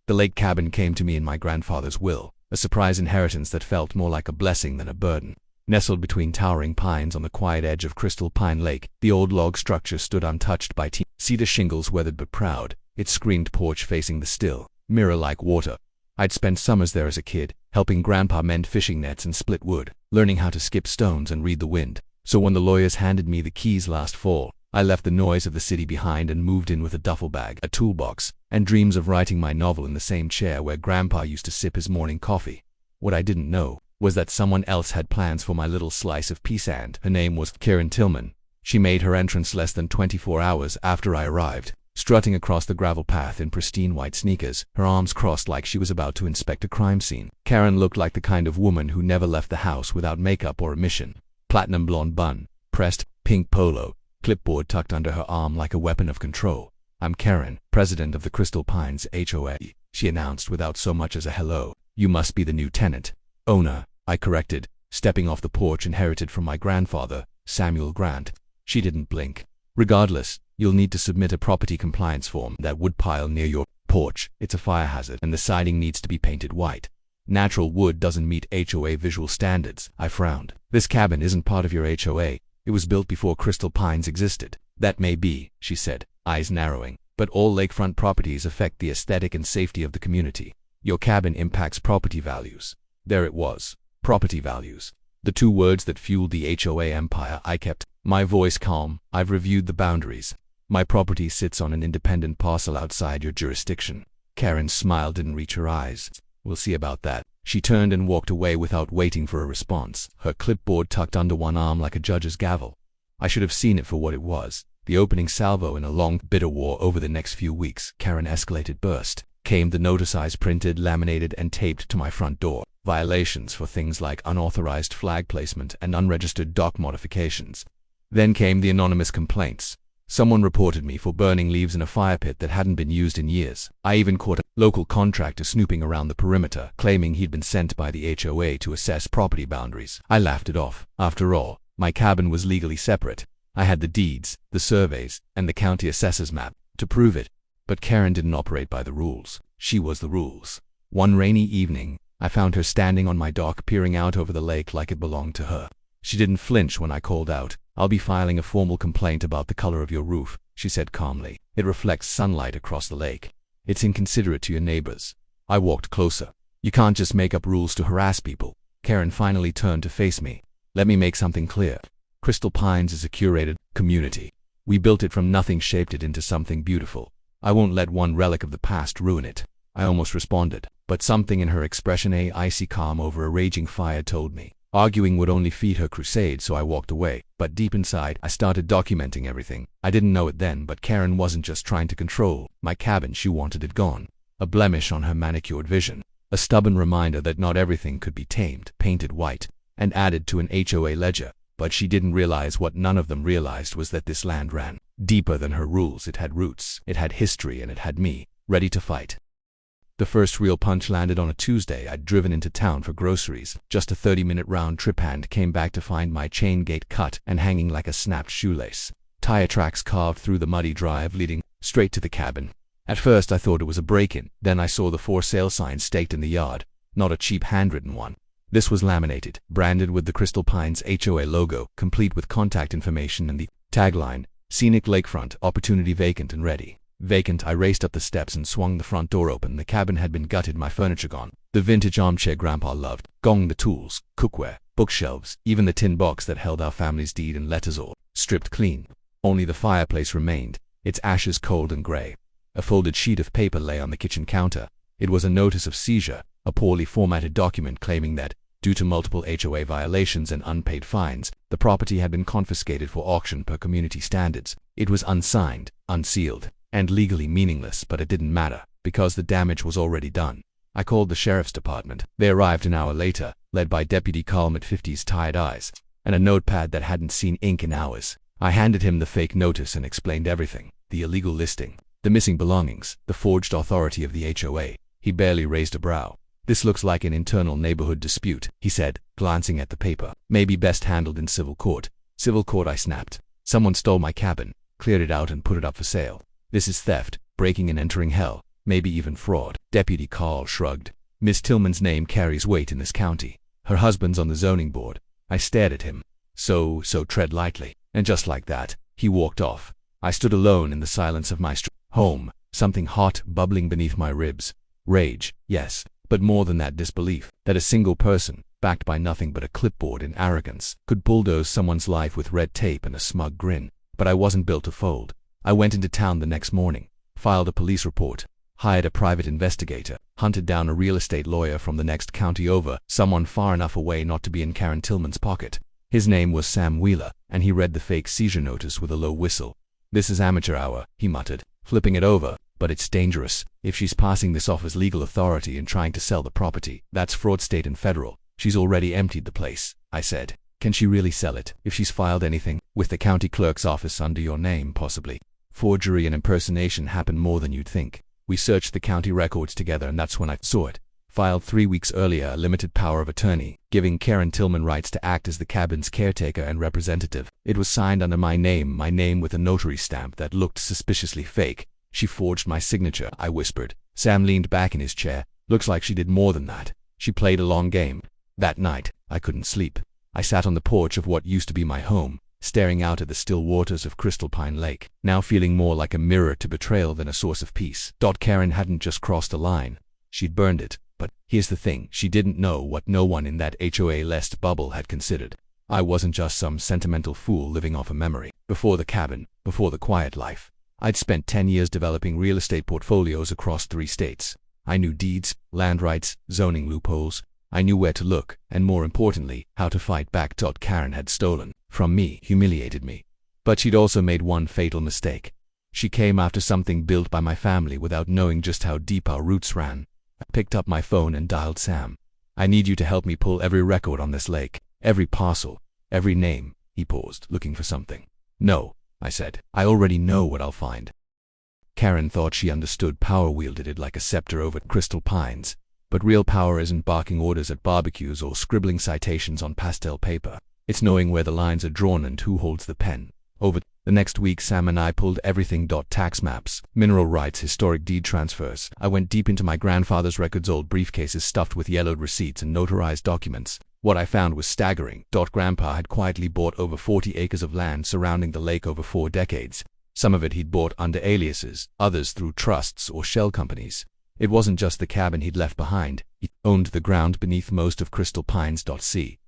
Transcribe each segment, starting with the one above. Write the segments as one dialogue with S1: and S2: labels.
S1: The lake cabin came to me in my grandfather's will, a surprise inheritance that felt more like a blessing than a burden. Nestled between towering pines on the quiet edge of Crystal Pine Lake, the old log structure stood untouched by cedar shingles, weathered but proud, its screened porch facing the still, mirror-like water. I'd spent summers there as a kid, helping Grandpa mend fishing nets and split wood, learning how to skip stones and read the wind. So when the lawyers handed me the keys last fall, I left the noise of the city behind and moved in with a duffel bag, a toolbox, and dreams of writing my novel in the same chair where Grandpa used to sip his morning coffee. What I didn't know was that someone else had plans for my little slice of peace, and her name was Karen Tillman. She made her entrance less than 24 hours after I arrived, strutting across the gravel path in pristine white sneakers, her arms crossed like she was about to inspect a crime scene. Karen looked like the kind of woman who never left the house without makeup or a mission. Platinum blonde bun, pressed, pink polo, clipboard tucked under her arm like a weapon of control. "I'm Karen, president of the Crystal Pines HOA, she announced without so much as a hello. "You must be the new tenant." "Owner," I corrected, stepping off the porch inherited from my grandfather, Samuel Grant. She didn't blink. "Regardless, you'll need to submit a property compliance form. That wood pile near your porch, it's a fire hazard, and the siding needs to be painted white." "Natural wood doesn't meet HOA visual standards," I frowned. "This cabin isn't part of your HOA. It was built before Crystal Pines existed." "That may be," she said, eyes narrowing, "but all lakefront properties affect the aesthetic and safety of the community. Your cabin impacts property values." There it was. Property values. The two words that fueled the HOA empire. I kept my voice calm. "I've reviewed the boundaries. My property sits on an independent parcel outside your jurisdiction." Karen's smile didn't reach her eyes. "We'll see about that." She turned and walked away without waiting for a response, her clipboard tucked under one arm like a judge's gavel. I should have seen it for what it was, the opening salvo in a long, bitter war over the next few weeks. Karen escalated burst. Came the notice I printed, laminated, and taped to my front door. Violations for things like unauthorized flag placement and unregistered dock modifications. Then came the anonymous complaints. Someone reported me for burning leaves in a fire pit that hadn't been used in years. I even caught a local contractor snooping around the perimeter, claiming he'd been sent by the HOA to assess property boundaries. I laughed it off. After all, my cabin was legally separate. I had the deeds, the surveys, and the county assessor's map to prove it. But Karen didn't operate by the rules. She was the rules. One rainy evening, I found her standing on my dock peering out over the lake like it belonged to her. She didn't flinch when I called out. "I'll be filing a formal complaint about the color of your roof," she said calmly. "It reflects sunlight across the lake. It's inconsiderate to your neighbors." I walked closer. "You can't just make up rules to harass people." Karen finally turned to face me. "Let me make something clear. Crystal Pines is a curated community. We built it from nothing, shaped it into something beautiful. I won't let one relic of the past ruin it." I almost responded, but something in her expression, a icy calm over a raging fire, told me arguing would only feed her crusade, so I walked away. But deep inside, I started documenting everything. I didn't know it then, but Karen wasn't just trying to control my cabin, she wanted it gone. A blemish on her manicured vision. A stubborn reminder that not everything could be tamed, painted white, and added to an HOA ledger. But she didn't realize what none of them realized was that this land ran deeper than her rules. It had roots, it had history, and it had me, ready to fight. The first real punch landed on a Tuesday. I'd driven into town for groceries, just a 30-minute round trip, and came back to find my chain gate cut and hanging like a snapped shoelace. Tire tracks carved through the muddy drive leading straight to the cabin. At first I thought it was a break-in, then I saw the for sale sign staked in the yard, not a cheap handwritten one. This was laminated, branded with the Crystal Pines HOA logo, complete with contact information and the tagline, "Scenic lakefront, opportunity vacant and ready." Vacant. I raced up the steps and swung the front door open. The cabin had been gutted, my furniture gone. The vintage armchair Grandpa loved, gone, the tools, cookware, bookshelves, even the tin box that held our family's deed and letters, all stripped clean. Only the fireplace remained, its ashes cold and gray. A folded sheet of paper lay on the kitchen counter. It was a notice of seizure, a poorly formatted document claiming that, due to multiple HOA violations and unpaid fines, the property had been confiscated for auction per community standards. It was unsigned, unsealed, and legally meaningless, but it didn't matter, because the damage was already done. I called the sheriff's department. They arrived an hour later, led by Deputy Carl McFifty's tired eyes, and a notepad that hadn't seen ink in hours. I handed him the fake notice and explained everything: the illegal listing, the missing belongings, the forged authority of the HOA. He barely raised a brow. "This looks like an internal neighborhood dispute," he said, glancing at the paper. "Maybe best handled in civil court." "Civil court?" I snapped. "Someone stole my cabin, cleared it out and put it up for sale. This is theft, breaking and entering hell. maybe even fraud. Deputy Carl shrugged. Miss Tillman's name carries weight in this county. Her husband's on the zoning board. I stared at him. So tread lightly. And just like that, he walked off. I stood alone in the silence of my home, something hot bubbling beneath my ribs. Rage, yes, but more than that, disbelief that a single person, backed by nothing but a clipboard and arrogance, could bulldoze someone's life with red tape and a smug grin. But I wasn't built to fold. I went into town the next morning, filed a police report, hired a private investigator, hunted down a real estate lawyer from the next county over, someone far enough away not to be in Karen Tillman's pocket. His name was Sam Wheeler, and he read the fake seizure notice with a low whistle. "This is amateur hour," he muttered, flipping it over, "but it's dangerous. If she's passing this off as legal authority and trying to sell the property, that's fraud, state and federal. She's already emptied the place," I said. "Can she really sell it? If she's filed anything with the county clerk's office under your name, possibly. Forgery and impersonation happen more than you'd think." We searched the county records together, and that's when I saw it. Filed 3 weeks earlier, a limited power of attorney, giving Karen Tillman rights to act as the cabin's caretaker and representative. It was signed under my name with a notary stamp that looked suspiciously fake. "She forged my signature," I whispered. Sam leaned back in his chair. "Looks like she did more than that. She played a long game." That night, I couldn't sleep. I sat on the porch of what used to be my home, staring out at the still waters of Crystal Pine Lake, now feeling more like a mirror to betrayal than a source of peace. Karen hadn't just crossed a line. She'd burned it. But here's the thing, she didn't know what no one in that HOA-less bubble had considered. I wasn't just some sentimental fool living off a memory. Before the cabin, before the quiet life, I'd spent 10 years developing real estate portfolios across 3 states. I knew deeds, land rights, zoning loopholes. I knew where to look, and more importantly, how to fight back. Karen had stolen from me, humiliated me. But she'd also made one fatal mistake. She came after something built by my family without knowing just how deep our roots ran. I picked up my phone and dialed Sam. "I need you to help me pull every record on this lake, every parcel, every name." He paused, looking for something. "No," I said. "I already know what I'll find." Karen thought she understood power, wielded it like a scepter over Crystal Pines. But real power isn't barking orders at barbecues or scribbling citations on pastel paper. It's knowing where the lines are drawn and who holds the pen. Over the next week, Sam and I pulled everything: tax maps, mineral rights, historic deed transfers. I went deep into my grandfather's records, old briefcases stuffed with yellowed receipts and notarized documents. What I found was staggering. Grandpa had quietly bought over 40 acres of land surrounding the lake over 4 decades. Some of it he'd bought under aliases, others through trusts or shell companies. It wasn't just the cabin he'd left behind. He owned the ground beneath most of Crystal Pines.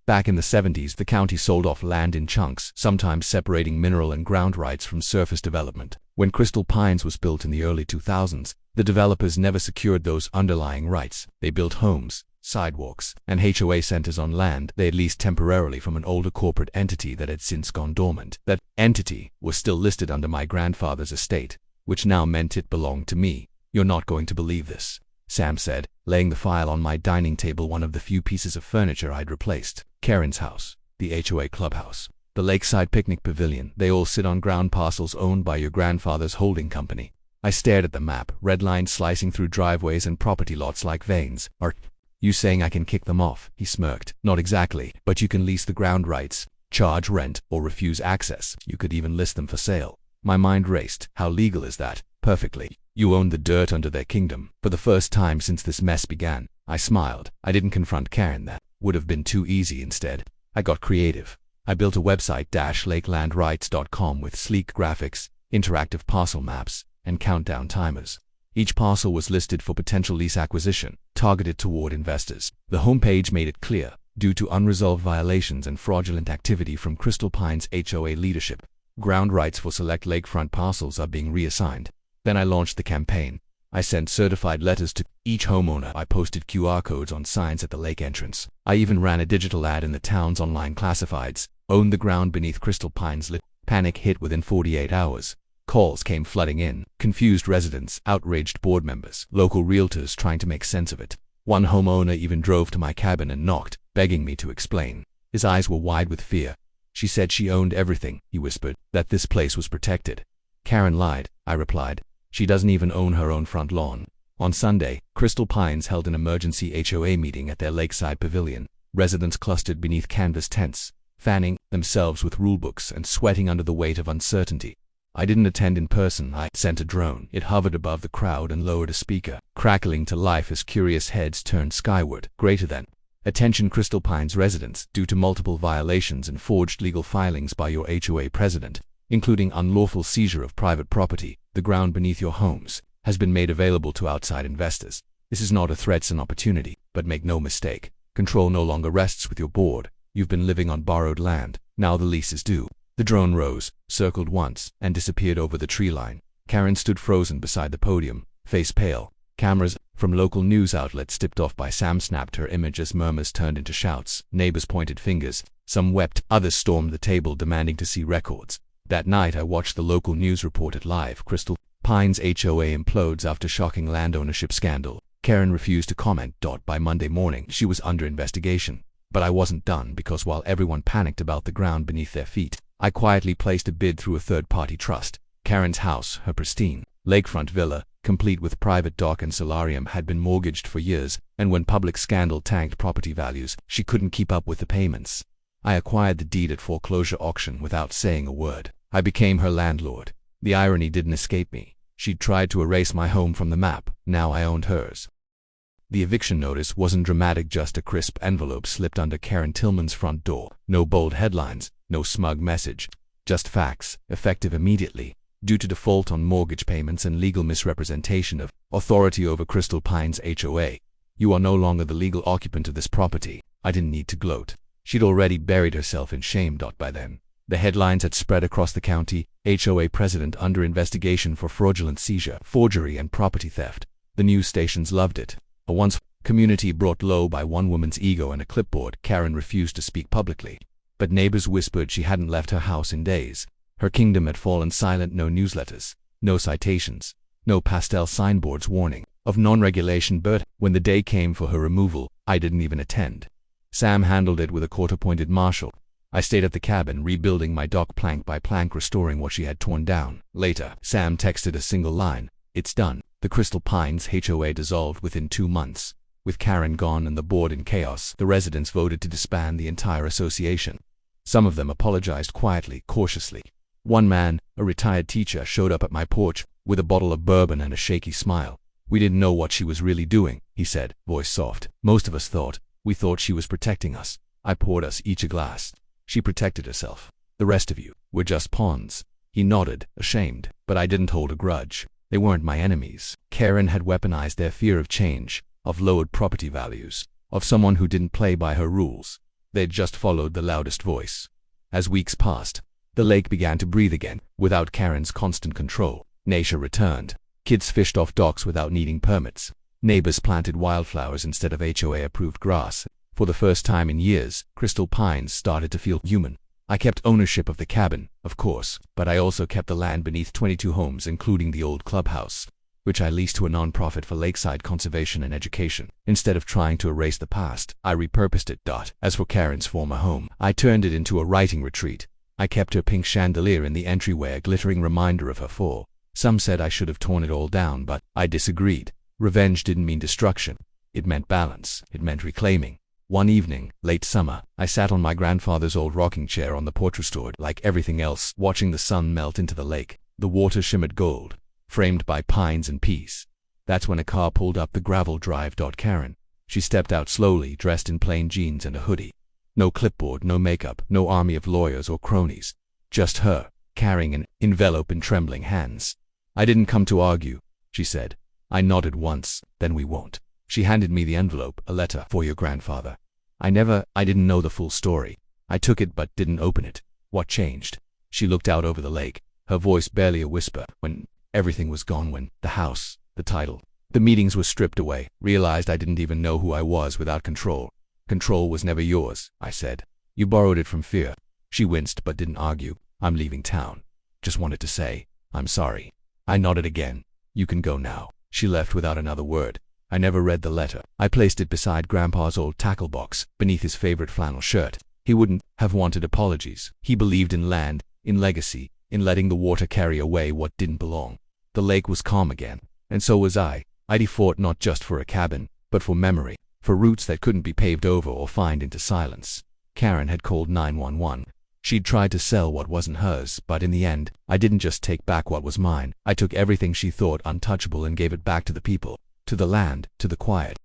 S1: Back in the 70s, the county sold off land in chunks, sometimes separating mineral and ground rights from surface development. When Crystal Pines was built in the early 2000s, the developers never secured those underlying rights. They built homes, sidewalks, and HOA centers on land they had leased temporarily from an older corporate entity that had since gone dormant. That entity was still listed under my grandfather's estate, which now meant it belonged to me. "You're not going to believe this," Sam said, laying the file on my dining table, one of the few pieces of furniture I'd replaced. "Karen's house, the HOA clubhouse, the lakeside picnic pavilion, they all sit on ground parcels owned by your grandfather's holding company." I stared at the map, red lines slicing through driveways and property lots like veins. "Are you saying I can kick them off?" He smirked. "Not exactly, but you can lease the ground rights, charge rent, or refuse access. You could even list them for sale." My mind raced. How legal is that? Perfectly. You own the dirt under their kingdom. For the first time since this mess began, I smiled. I didn't confront Karen. That would have been too easy. Instead, I got creative. I built a website, lakelandrights.com, with sleek graphics, interactive parcel maps, and countdown timers. Each parcel was listed for potential lease acquisition, targeted toward investors. The homepage made it clear, due to unresolved violations and fraudulent activity from Crystal Pines HOA leadership, ground rights for select lakefront parcels are being reassigned. Then I launched the campaign. I sent certified letters to each homeowner. I posted QR codes on signs at the lake entrance. I even ran a digital ad in the town's online classifieds. "Own the ground beneath Crystal Pines." Panic hit within 48 hours. Calls came flooding in. Confused residents, outraged board members, local realtors trying to make sense of it. One homeowner even drove to my cabin and knocked, begging me to explain. His eyes were wide with fear. "She said she owned everything," he whispered, "that this place was protected." "Karen lied," I replied. "She doesn't even own her own front lawn." On Sunday, Crystal Pines held an emergency HOA meeting at their lakeside pavilion. Residents clustered beneath canvas tents, fanning themselves with rulebooks and sweating under the weight of uncertainty. I didn't attend in person. I sent a drone. It hovered above the crowd and lowered a speaker, crackling to life as curious heads turned skyward. Greater than. Attention Crystal Pines residents, due to multiple violations and forged legal filings by your HOA president, including unlawful seizure of private property, the ground beneath your homes has been made available to outside investors. This is not a threat, it's an opportunity, but make no mistake, control no longer rests with your board. You've been living on borrowed land. Now the lease is due. The drone rose, circled once, and disappeared over the tree line. Karen stood frozen beside the podium, face pale. Cameras from local news outlets tipped off by Sam snapped her image as murmurs turned into shouts. Neighbors pointed fingers. Some wept, others stormed the table demanding to see records. That night I watched the local news report it live. Crystal Pines HOA implodes after shocking land ownership scandal. Karen refused to comment. By Monday morning, she was under investigation. But I wasn't done, because while everyone panicked about the ground beneath their feet, I quietly placed a bid through a third-party trust. Karen's house, her pristine lakefront villa, complete with private dock and solarium, had been mortgaged for years, and when public scandal tanked property values, she couldn't keep up with the payments. I acquired the deed at foreclosure auction without saying a word. I became her landlord. The irony didn't escape me. She'd tried to erase my home from the map. Now I owned hers. The eviction notice wasn't dramatic, just a crisp envelope slipped under Karen Tillman's front door. No bold headlines, no smug message. Just facts, effective immediately. Due to default on mortgage payments and legal misrepresentation of authority over Crystal Pines HOA, you are no longer the legal occupant of this property. I didn't need to gloat. She'd already buried herself in shame. By then, the headlines had spread across the county. HOA president under investigation for fraudulent seizure, forgery, and property theft. The news stations loved it. A once community brought low by one woman's ego and a clipboard. Karen refused to speak publicly, but neighbors whispered she hadn't left her house in days. Her kingdom had fallen silent. No newsletters, no citations, no pastel signboards warning of non-regulation. But when the day came for her removal, I didn't even attend. Sam handled it with a court-appointed marshal. I stayed at the cabin, rebuilding my dock plank by plank, restoring what she had torn down. Later, Sam texted a single line. It's done. The Crystal Pines HOA dissolved within 2 months. With Karen gone and the board in chaos, the residents voted to disband the entire association. Some of them apologized quietly, cautiously. One man, a retired teacher, showed up at my porch with a bottle of bourbon and a shaky smile. We didn't know what she was really doing, he said, voice soft. Most of us thought. We thought she was protecting us. I poured us each a glass. She protected herself. The rest of you were just pawns. He nodded, ashamed, but I didn't hold a grudge. They weren't my enemies. Karen had weaponized their fear of change, of lowered property values, of someone who didn't play by her rules. They'd just followed the loudest voice. As weeks passed, the lake began to breathe again. Without Karen's constant control, nature returned. Kids fished off docks without needing permits. Neighbors planted wildflowers instead of HOA-approved grass. For the first time in years, Crystal Pines started to feel human. I kept ownership of the cabin, of course, but I also kept the land beneath 22 homes, including the old clubhouse, which I leased to a non-profit for lakeside conservation and education. Instead of trying to erase the past, I repurposed it. As for Karen's former home, I turned it into a writing retreat. I kept her pink chandelier in the entryway, a glittering reminder of her fall. Some said I should have torn it all down, but I disagreed. Revenge didn't mean destruction. It meant balance. It meant reclaiming. One evening, late summer, I sat on my grandfather's old rocking chair on the porch, restored like everything else, watching the sun melt into the lake. The water shimmered gold, framed by pines and peace. That's when a car pulled up the gravel drive. Karen. She stepped out slowly, dressed in plain jeans and a hoodie. No clipboard, no makeup, no army of lawyers or cronies. Just her, carrying an envelope in trembling hands. I didn't come to argue, she said. I nodded once. Then we won't. She handed me the envelope, a letter for your grandfather. I didn't know the full story. I took it but didn't open it. What changed? She looked out over the lake, her voice barely a whisper. When everything was gone, when the house, the title, the meetings were stripped away, realized I didn't even know who I was without control. Control was never yours, I said. You borrowed it from fear. She winced but didn't argue. I'm leaving town. Just wanted to say, I'm sorry. I nodded again. You can go now. She left without another word. I never read the letter. I placed it beside Grandpa's old tackle box, beneath his favorite flannel shirt. He wouldn't have wanted apologies. He believed in land, in legacy, in letting the water carry away what didn't belong. The lake was calm again, and so was I. I fought not just for a cabin, but for memory, for roots that couldn't be paved over or fined into silence. Karen had called 911. She'd tried to sell what wasn't hers, but in the end, I didn't just take back what was mine. I took everything she thought untouchable and gave it back to the people, to the land, to the quiet.